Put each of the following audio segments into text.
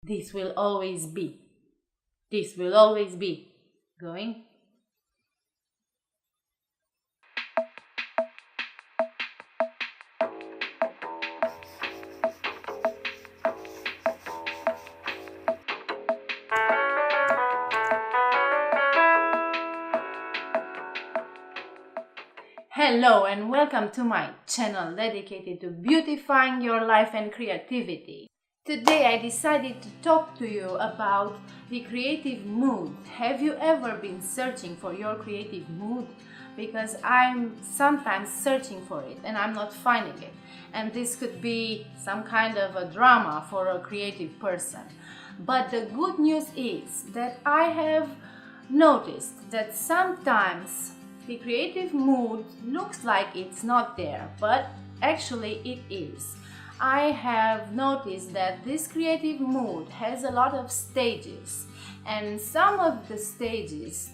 This will always be. This will always be. Going? Hello and welcome to my channel dedicated to beautifying your life and creativity. Today I decided to talk to you about the creative mood. Have you ever been searching for your creative mood? Because I'm sometimes searching for it and I'm not finding it. And this could be some kind of a drama for a creative person. But the good news is that I have noticed that sometimes the creative mood looks like it's not there, but actually it is. I have noticed that this creative mood has a lot of stages, and some of the stages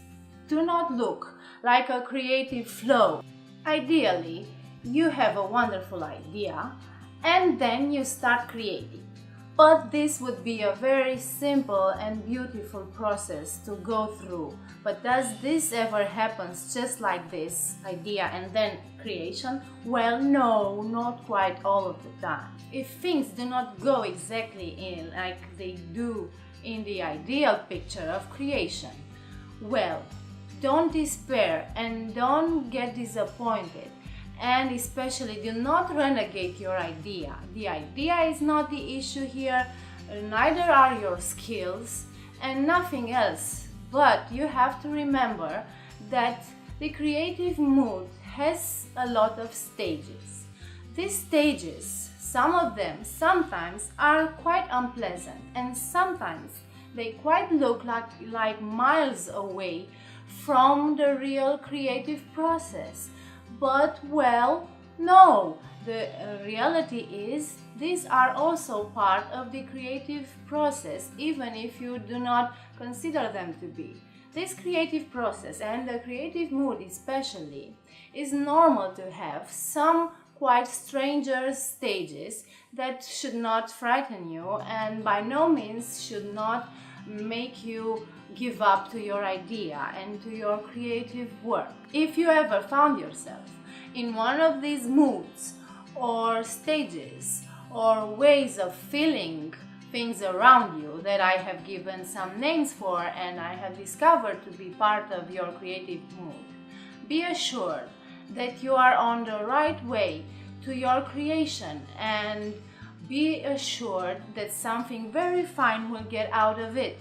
do not look like a creative flow. Ideally, you have a wonderful idea and then you start creating. But this would be a very simple and beautiful process to go through. But does this ever happen just like this, idea and then creation? Well, no, not quite all of the time. If things do not go exactly in like they do in the ideal picture of creation, well, don't despair and don't get disappointed. And especially do not renegade your idea. The idea is not the issue here, neither are your skills and nothing else. But you have to remember that the creative mood has a lot of stages. These stages, some of them sometimes are quite unpleasant and sometimes they quite look like miles away from the real creative process. But well, no, the reality is these are also part of the creative process, even if you do not consider them to be. This creative process and the creative mood especially is normal to have some quite stranger stages that should not frighten you and by no means should not make you give up to your idea and to your creative work. If you ever found yourself in one of these moods or stages or ways of feeling things around you that I have given some names for and I have discovered to be part of your creative mood, be assured that you are on the right way to your creation and be assured that something very fine will get out of it.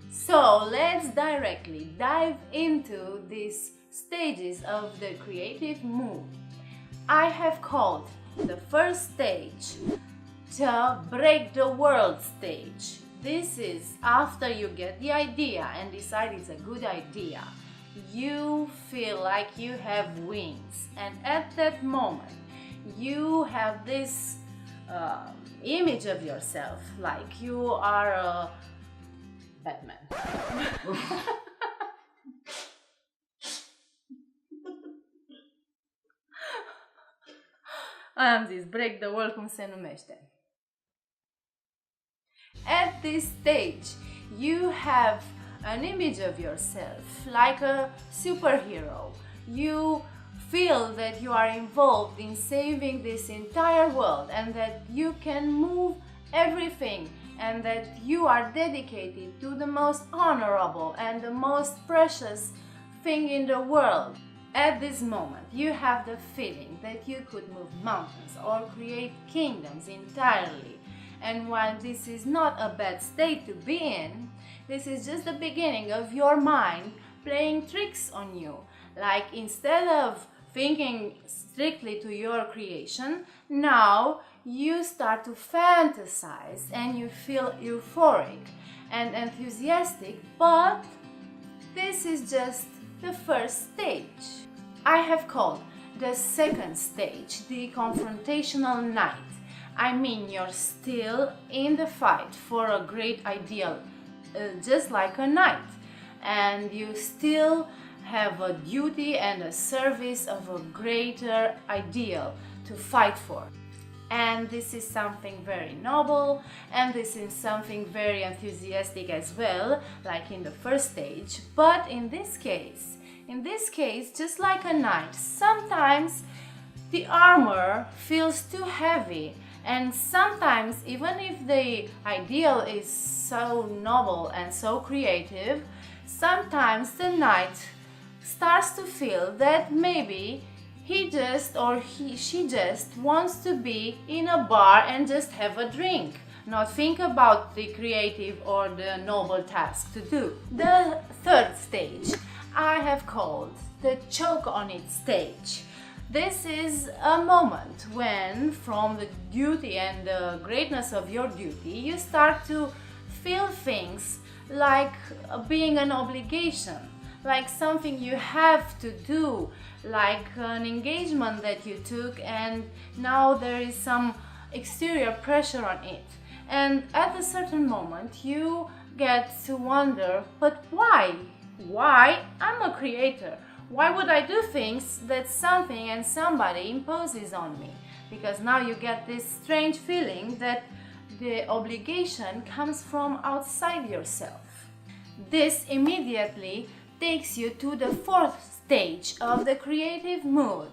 So let's directly dive into these stages of the creative mood. I have called the first stage the break the world stage. This is after you get the idea and decide it's a good idea. You feel like you have wings and at that moment you have this image of yourself like you are a Batman. Am zis, break the world cum se numește. At this stage, you have an image of yourself like a superhero. You feel that you are involved in saving this entire world and that you can move everything and that you are dedicated to the most honorable and the most precious thing in the world. At this moment, you have the feeling that you could move mountains or create kingdoms entirely. And while this is not a bad state to be in, this is just the beginning of your mind playing tricks on you. Like instead of thinking strictly to your creation, now you start to fantasize and you feel euphoric and enthusiastic, but this is just the first stage. I have called the second stage the confrontational night. I mean, you're still in the fight for a great ideal, just like a knight, and you still have a duty and a service of a greater ideal to fight for. And this is something very noble, and this is something very enthusiastic as well, like in the first stage. But in this case, just like a knight, sometimes the armor feels too heavy, and sometimes, even if the ideal is so noble and so creative, sometimes the knight starts to feel that maybe she just wants to be in a bar and just have a drink, not think about the creative or the noble task to do. The third stage I have called the choke on it stage. This is a moment when, from the duty and the greatness of your duty, you start to feel things like being an obligation, like something you have to do, like an engagement that you took and now there is some exterior pressure on it. And at a certain moment you get to wonder, but why? Why? I'm a creator. Why would I do things that something and somebody imposes on me? Because now you get this strange feeling that the obligation comes from outside yourself. This immediately takes you to the fourth stage of the creative mood,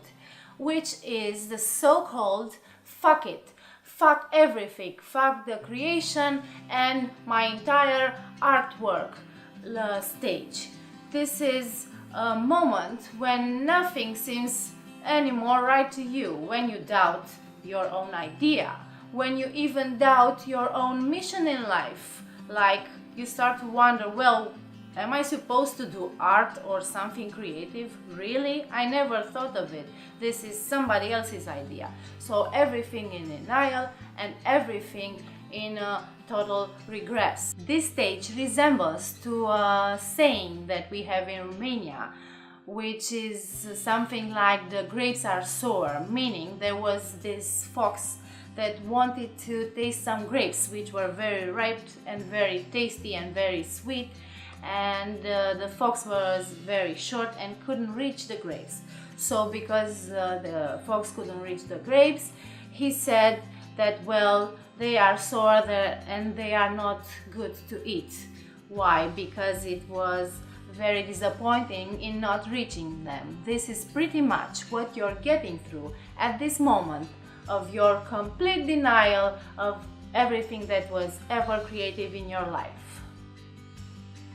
which is the so-called fuck it. Fuck everything. Fuck the creation and my entire artwork stage. This is a moment when nothing seems anymore right to you, when you doubt your own idea, when you even doubt your own mission in life, like you start to wonder, well, am I supposed to do art or something creative? Really? I never thought of it. This is somebody else's idea. So everything in denial and everything in a total regress. This stage resembles to a saying that we have in Romania, which is something like the grapes are sour, meaning there was this fox that wanted to taste some grapes which were very ripe and very tasty and very sweet, and the fox was very short and couldn't reach the grapes. So because the fox couldn't reach the grapes, he said that, well, they are sour and they are not good to eat. Why? Because it was very disappointing in not reaching them. This is pretty much what you're getting through at this moment of your complete denial of everything that was ever creative in your life.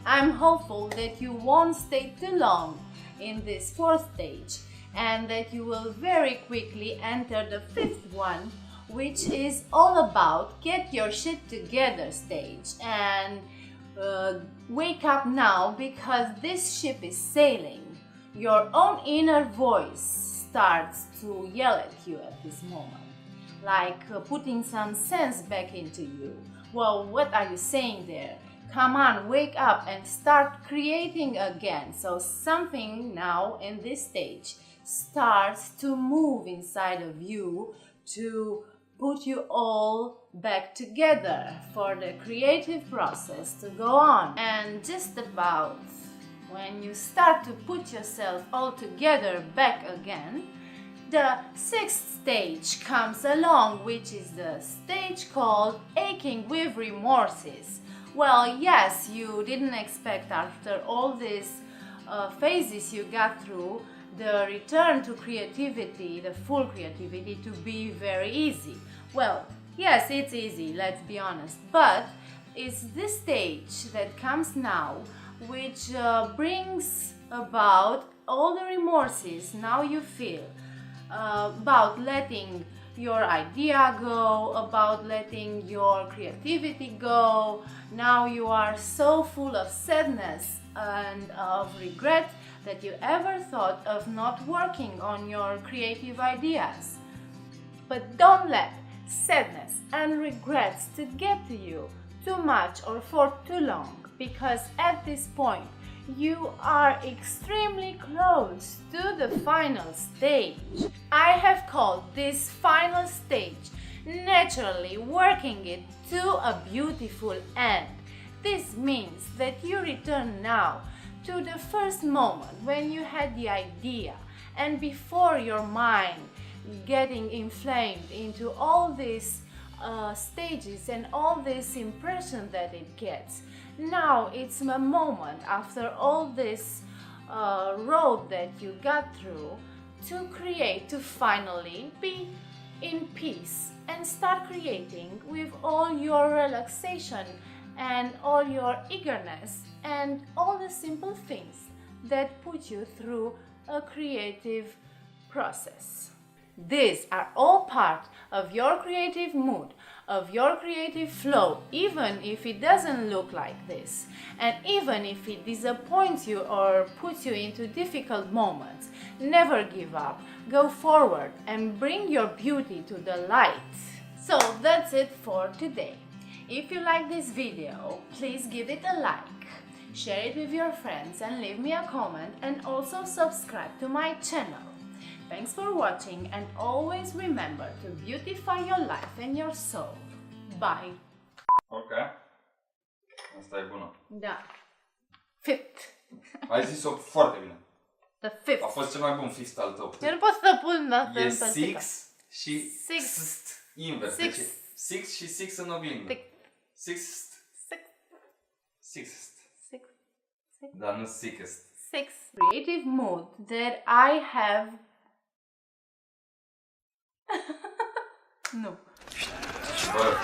I'm hopeful that you won't stay too long in this fourth stage and that you will very quickly enter the fifth one, which is all about get your shit together stage and wake up now, because this ship is sailing. Your own inner voice starts to yell at you at this moment, like putting some sense back into you. Well, what are you saying there? Come on, wake up and start creating again. So something now in this stage starts to move inside of you to put you all back together for the creative process to go on. And just about when you start to put yourself all together back again, the sixth stage comes along, which is the stage called aching with remorses. Well, yes, you didn't expect after all these phases you got through the return to creativity, the full creativity, to be very easy. Well, yes, it's easy, let's be honest, but it's this stage that comes now which brings about all the remorses now you feel about letting your idea go, about letting your creativity go. Now you are so full of sadness and of regret that you ever thought of not working on your creative ideas. But don't let sadness and regrets to get to you too much or for too long, because at this point you are extremely close to the final stage. I have called this final stage naturally working it to a beautiful end. This means that you return now to the first moment when you had the idea, and before your mind getting inflamed into all these stages and all this impression that it gets. Now it's a moment after all this road that you got through to create, to finally be in peace and start creating with all your relaxation and all your eagerness and all the simple things that put you through a creative process. These are all part of your creative mood, of your creative flow, even if it doesn't look like this, and even if it disappoints you or puts you into difficult moments. Never give up, go forward and bring your beauty to the light. So that's it for today. If you like this video, please give it a like, share it with your friends and leave me a comment, and also subscribe to my channel. Thanks for watching and always remember to beautify your life and your soul. Bye! Ok. Asta e bună. Da. Fifth. Ai zis-o foarte bine. The fifth. A fost cel mai bun fifth al tău. Eu nu pot să pun asta. E six și Six. invers. Six. Deci six și six în oglindă. Sixth. Sixth. Dar nu sickest. Six. Creative mood that I have. No. Bă.